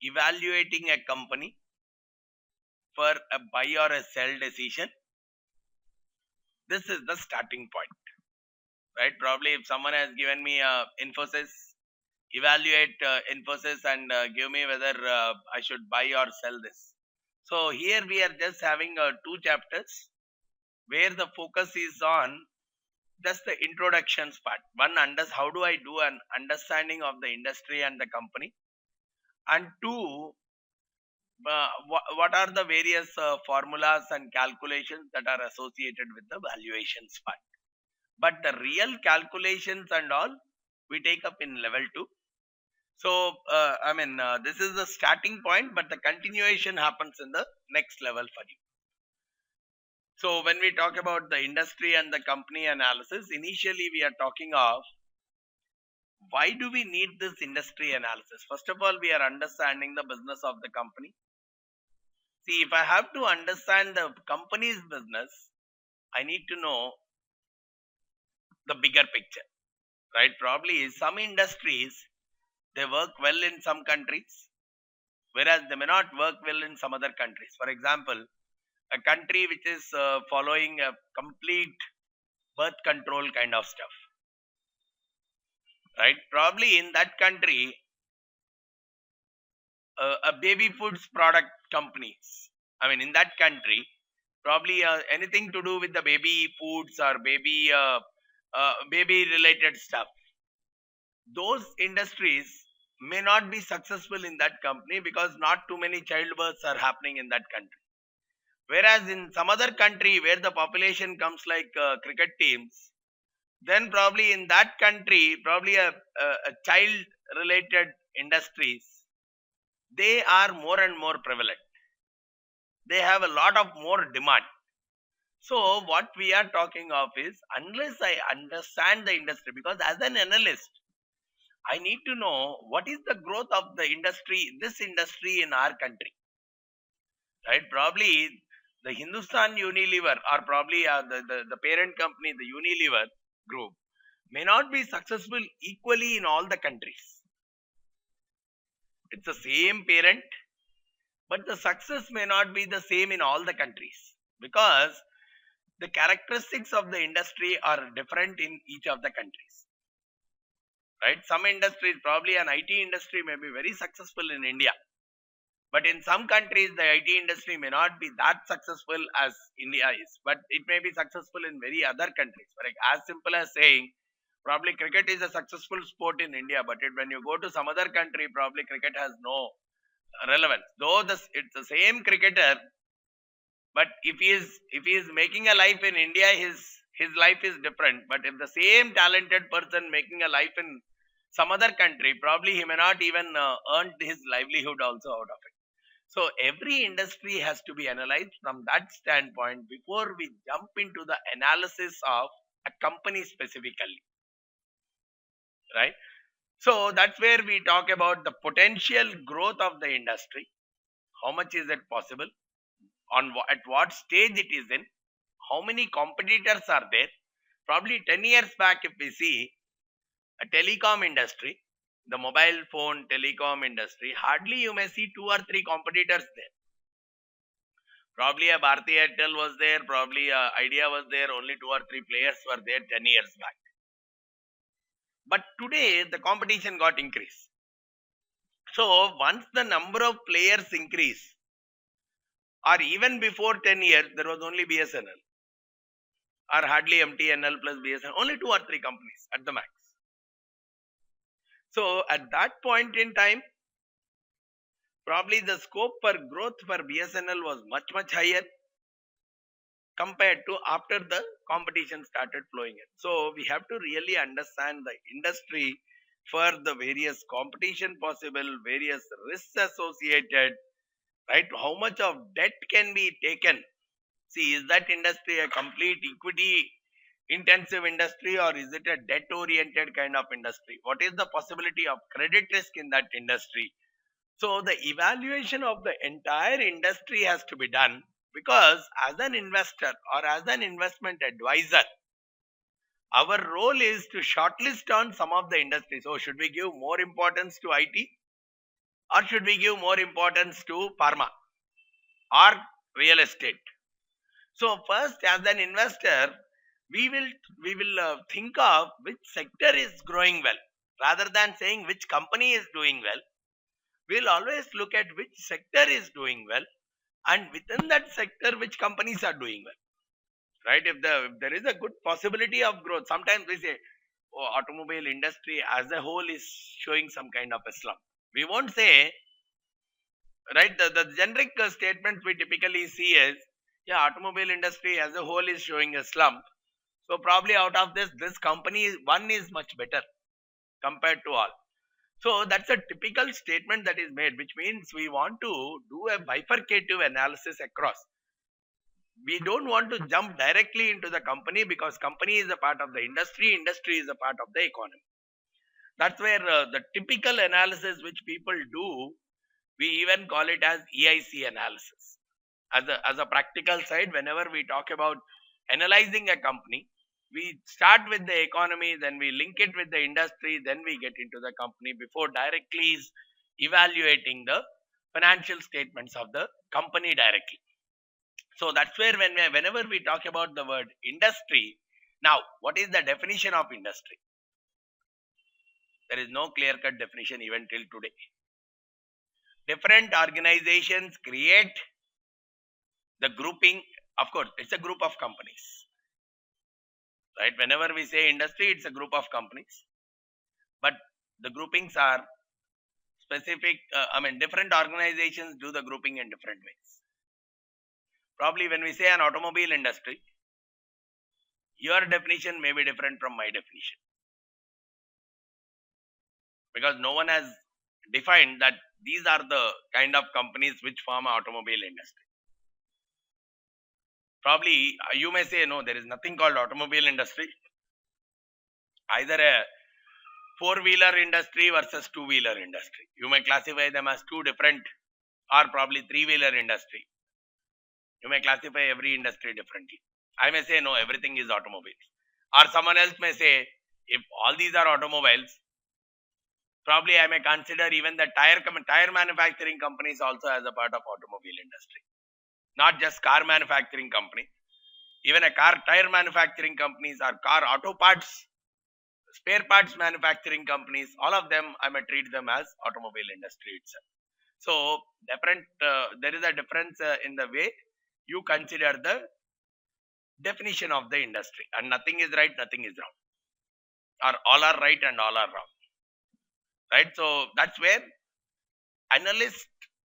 evaluating a company for a buy or a sell decision, this is the starting point, right? Probably if someone has given me Infosys, evaluate Infosys and give me whether I should buy or sell this. So here we are just having two chapters where the focus is on just the introductions part. One, how do I do an understanding of the industry and the company, and two, what are the various formulas and calculations that are associated with the valuations part. But the real calculations and all we take up in level 2. So this is the starting point, but the continuation happens in the next level for you. So when we talk about the industry and the company analysis, initially we are talking of why do we need this industry analysis. First of all, we are understanding the business of the company. See, if I have to understand the company's business, I need to know the bigger picture, right? Probably some industries, they work well in some countries, whereas they may not work well in some other countries. For example, a country which is following a complete birth control kind of stuff, right? Probably in that country, a baby foods product companies, in that country, probably anything to do with the baby foods or baby related stuff, those industries may not be successful in that company because not too many childbirths are happening in that country. Whereas in some other country where the population comes like cricket teams, then probably in that country, probably a child related industries, they are more and more prevalent. They have a lot of more demand. So what we are talking of is, unless I understand the industry, because as an analyst, I need to know what is the growth of the industry, this industry in our country, right? Probably the Hindustan Unilever, or probably the parent company, the Unilever group, may not be successful equally in all the countries. It's the same parent, but the success may not be the same in all the countries, because the characteristics of the industry are different in each of the countries, right? Some industries, probably an IT industry may be very successful in India, but in some countries the IT industry may not be that successful as India is, but it may be successful in very other countries. Like as simple as saying, probably cricket is a successful sport in India, but when you go to some other country, probably cricket has no relevance. Though it's the same cricketer, but if he is making a life in India, his life is different. But if the same talented person making a life in some other country, probably he may not even earn his livelihood also out of it. So every industry has to be analyzed from that standpoint before we jump into the analysis of a company specifically, right? So that's where we talk about the potential growth of the industry. How much is it possible? At what stage it is in? How many competitors are there? Probably 10 years back, if we see a telecom industry, the mobile phone telecom industry, hardly you may see 2 or 3 competitors there. Probably a Bharti Airtel was there, probably a Idea was there, only 2 or 3 players were there 10 years back. But today the competition got increased. So once the number of players increase, or even before 10 years, there was only BSNL, or hardly MTNL plus BSNL, only 2 or 3 companies at the max. So at that point in time, probably the scope for growth for BSNL was much higher compared to after the competition started flowing in. So we have to really understand the industry for the various competition possible, various risks associated, right? How much of debt can be taken? See, is that industry a complete equity intensive industry, or is it a debt oriented kind of industry? What is the possibility of credit risk in that industry? So the evaluation of the entire industry has to be done, because as an investor or as an investment advisor, our role is to shortlist on some of the industries. So should we give more importance to IT? or should we give more importance to pharma or real estate? So first, as an investor, we will think of which sector is growing well, rather than saying which company is doing well. We'll always look at which sector is doing well, and within that sector, which companies are doing well. Right? If there is a good possibility of growth, sometimes we say, oh, automobile industry as a whole is showing some kind of a slump. We won't say, right? The generic statements we typically see is, yeah, automobile industry as a whole is showing a slump. So probably out of this company one is much better compared to all. So that's a typical statement that is made, which means we want to do a bifurcative analysis across. We don't want to jump directly into the company, because company is a part of the industry, industry is a part of the economy. That's where the typical analysis which people do, we even call it as EIC analysis. As a practical side, whenever we talk about analyzing a company, we start with the economy, then we link it with the industry, then we get into the company before directly evaluating the financial statements of the company directly. So that's where whenever we talk about the word industry, now what is the definition of industry? There is no clear-cut definition even till today. Different organizations create the grouping. Of course, it's a group of companies. Right? Whenever we say industry, it's a group of companies. But the groupings are specific. Different organizations do the grouping in different ways. Probably when we say an automobile industry, your definition may be different from my definition. Because no one has defined that these are the kind of companies which form an automobile industry. Probably you may say, no, there is nothing called automobile industry. Either a four-wheeler industry versus two-wheeler industry. You may classify them as two different, or probably three-wheeler industry. You may classify every industry differently. I may say, no, everything is automobiles. Or someone else may say, if all these are automobiles, probably I may consider even the tire manufacturing companies also as a part of automobile industry. Not just car manufacturing company. Even a tire manufacturing companies or car auto parts, spare parts manufacturing companies, all of them I may treat them as automobile industry itself. So there is a difference in the way you consider the definition of the industry, and nothing is right, nothing is wrong, or all are right and all are wrong. Right? So that's where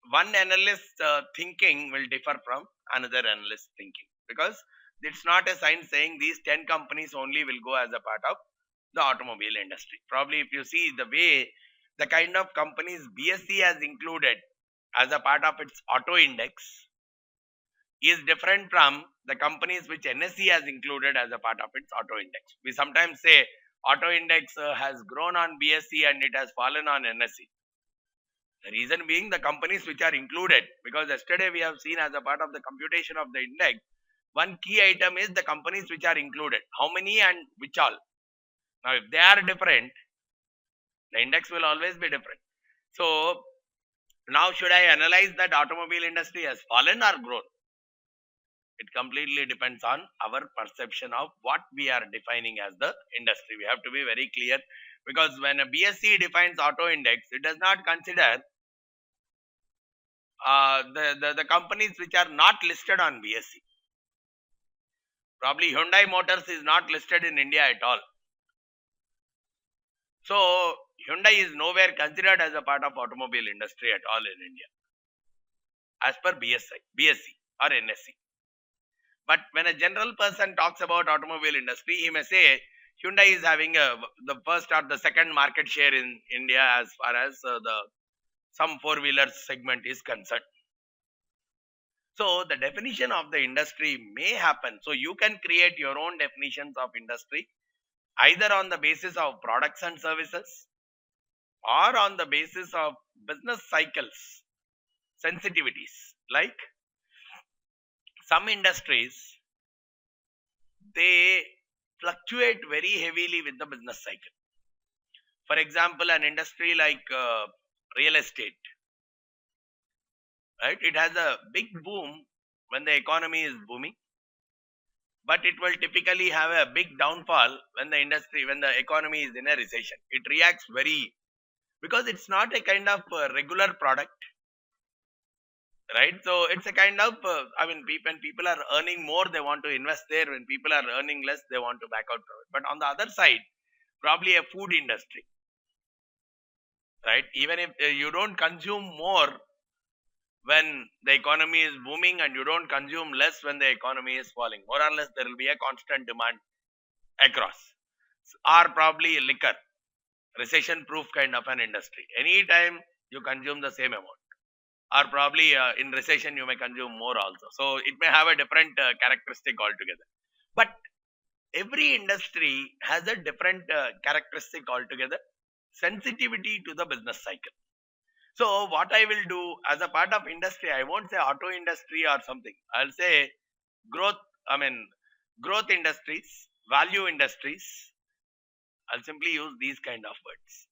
one analyst thinking will differ from another analyst thinking, because it's not a sign saying these 10 companies only will go as a part of the automobile industry. Probably if you see the way the kind of companies BSE has included as a part of its auto index is different from the companies which NSE has included as a part of its auto index. We sometimes say auto index has grown on BSE and it has fallen on NSE. The reason being the companies which are included, because yesterday we have seen as a part of the computation of the index, one key item is the companies which are included. How many and which all. Now if they are different, the index will always be different. So now should I analyze that automobile industry has fallen or grown? It completely depends on our perception of what we are defining as the industry. We have to be very clear, because when a BSE defines auto index, it does not consider the companies which are not listed on BSE. Probably Hyundai Motors is not listed in India at all. So Hyundai is nowhere considered as a part of automobile industry at all in India, as per BSE or NSE. But when a general person talks about automobile industry, he may say Hyundai is having the first or the second market share in India as far as some four-wheeler segment is concerned. So the definition of the industry may happen. So you can create your own definitions of industry, either on the basis of products and services or on the basis of business cycles, sensitivities. Like some industries, they fluctuate very heavily with the business cycle. For example, an industry like real estate, right? It has a big boom when the economy is booming, but it will typically have a big downfall when the economy is in a recession. It reacts very, because it's not a kind of regular product, right? So it's a kind of, when people are earning more, they want to invest there. When people are earning less, they want to back out from it. But on the other side, probably a food industry, right? Even if you don't consume more when the economy is booming, and you don't consume less when the economy is falling, more or less there will be a constant demand across. Or probably liquor, recession proof kind of an industry. Anytime you consume the same amount, or probably in recession you may consume more also. So it may have a different characteristic altogether. But every industry has a different characteristic altogether, sensitivity to the business cycle. So what I will do as a part of industry, I won't say auto industry or something. I'll say growth, growth industries, value industries. I'll simply use these kind of words.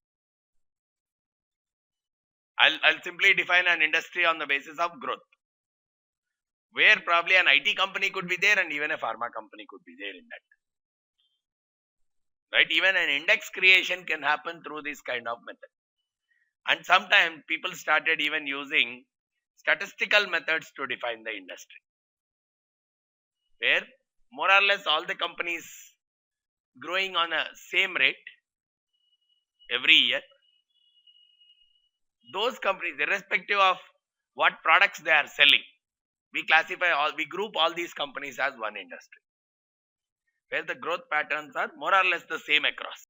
I'll simply define an industry on the basis of growth, where probably an IT company could be there and even a pharma company could be there in that. Right? Even an index creation can happen through this kind of method. And sometimes people started even using statistical methods to define the industry, where more or less all the companies growing on a same rate every year. Those companies, irrespective of what products they are selling, we group all these companies as one industry, where the growth patterns are more or less the same across.